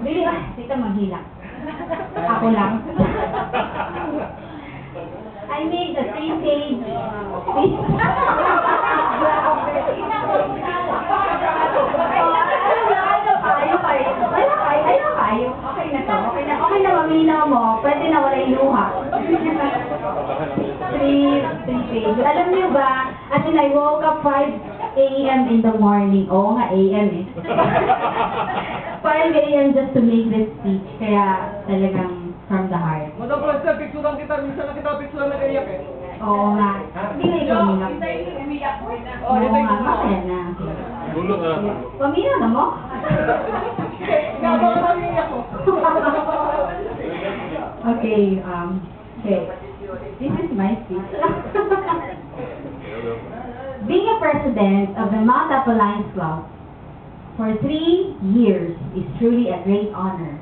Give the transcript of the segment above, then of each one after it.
Bili, tita maghila. Ako lang. I made a 3-page speech. Okay na, maminaw mo. Pwede na wala yung luha. 3 pages. Alam niyo ba, as in I woke up 5 a.m. in the morning. Oo nga, a.m. eh. 5 a.m. just to make this speech. Kaya talagang from the heart. Madam President, picturean kita. Minsan na kita picturean na kaiyak eh. Oo nga. Hindi na ikaw umiyak. Oo nga, masaya na. Gulo ka. Paminaw na mo? Gagawa ka iyak ko. Okay, okay. This is my speech. Being a president of the Mount Apple Lions Club for 3 years is truly a great honor,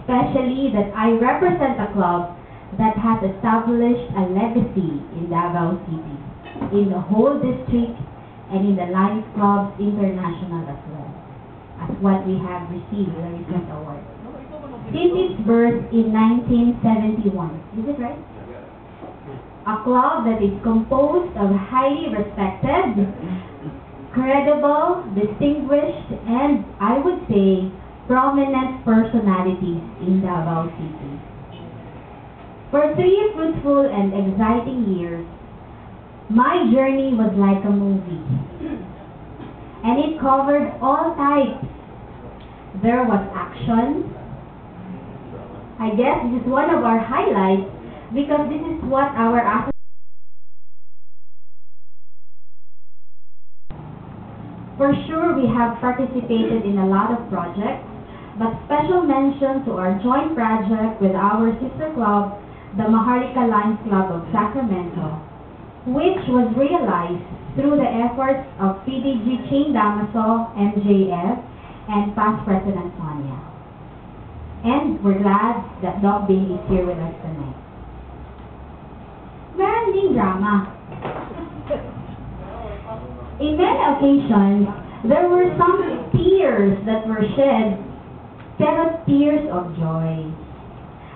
especially that I represent a club that has established a legacy in Davao City, in the whole district, and in the Lions Club International as well, as what we have received the recent award. Since its birth in 1971, is it right? A club that is composed of highly respected, credible, distinguished, and I would say prominent personalities in Davao City. For 3 fruitful and exciting years, my journey was like a movie, and it covered all types. There was action. I guess this is one of our highlights because this is what our For sure, we have participated in a lot of projects, but special mention to our joint project with our sister club, the Maharlika Lions Club of Sacramento, which was realized through the efforts of PDG Ching Damaso, MJF, and past President Sonia. And we're glad that Doc Bing is here with us tonight. Meron ding drama. In many occasions, there were some tears that were shed, pero tears of joy.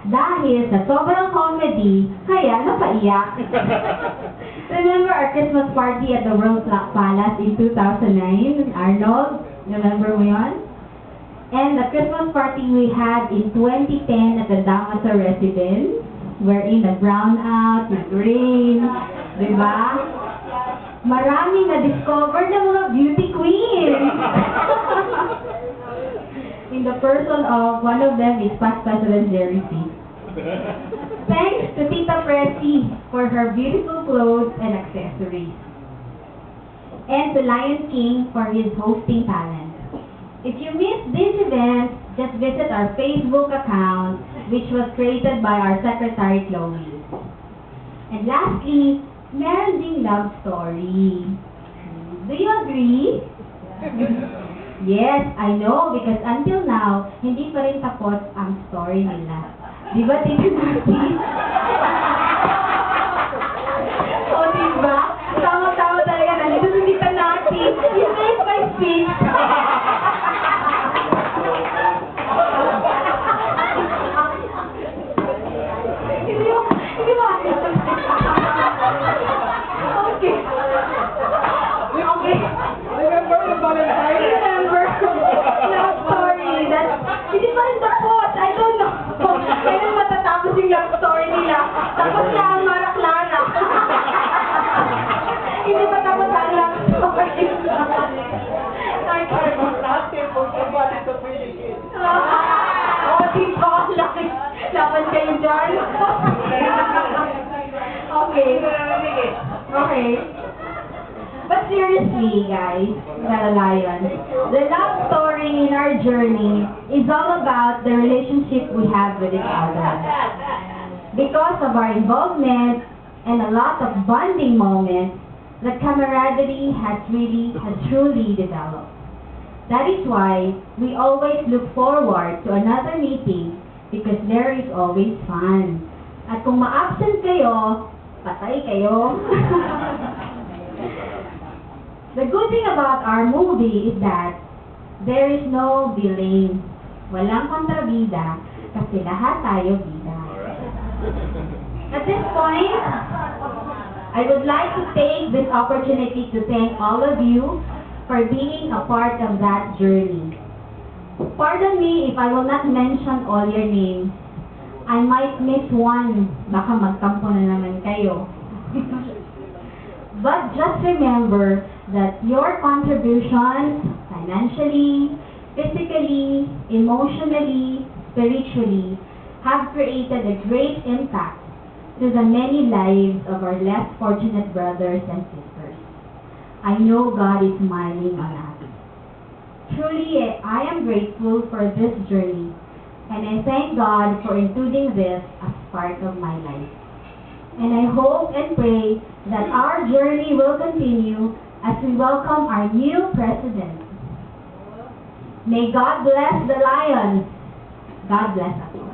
Dahil sa sobrang comedy, kaya napaiyak. Remember our Christmas party at the World Palace in 2009? Arnold, remember mo yun? And the Christmas party we had in 2010 at the Damaso residence, wherein the brownout, nag-rain, di ba? Maraming na-discover ng mga beauty queens. In the person of one of them is past President Jerry C. Thanks to Tita Presi for her beautiful clothes and accessories. And to Lion King for his hosting talent. If you missed this event, just visit our Facebook account, which was created by our Secretary Chloe. And lastly, meron ding love story. Do you agree? Yes, I know, because until now, hindi pa rin tapos ang story nila. Di ba, Tita Nati? O, di ba? Tama-tama talaga. Nandito si Tita Nati. You made my speech. Hindi mo Okay. Okay. Remember yung Valentine? Remember? Love story. Hindi pa rin tapos. I don't know. Kailan matatapos yung love story nila? Tapos na ang Mara Clara. Hindi pa tapos ang love story. Ay, karibang natin. Kung sabali sa Philippines. Oh, dito. Laban kayo dyan. Okay. Okay. But seriously, guys, Lion, the love story in our journey is all about the relationship we have with each other. Because of our involvement and a lot of bonding moments, the camaraderie has truly developed. That is why we always look forward to another meeting because there is always fun. At kung ma-absent kayo, patay kayo. The good thing about our movie is that there is no billing. Walang kontrabida kasi lahat tayo bida. At this point, I would like to take this opportunity to thank all of you for being a part of that journey. Pardon me if I will not mention all your names. I might miss one. Baka magtampo na naman kayo. But just remember that your contributions, financially, physically, emotionally, spiritually, have created a great impact to the many lives of our less fortunate brothers and sisters. I know God is smiling on us. Truly, I am grateful for this journey, and I thank God for including this as part of my life. And I hope and pray that our journey will continue as we welcome our new president. May God bless the Lions. God bless us all.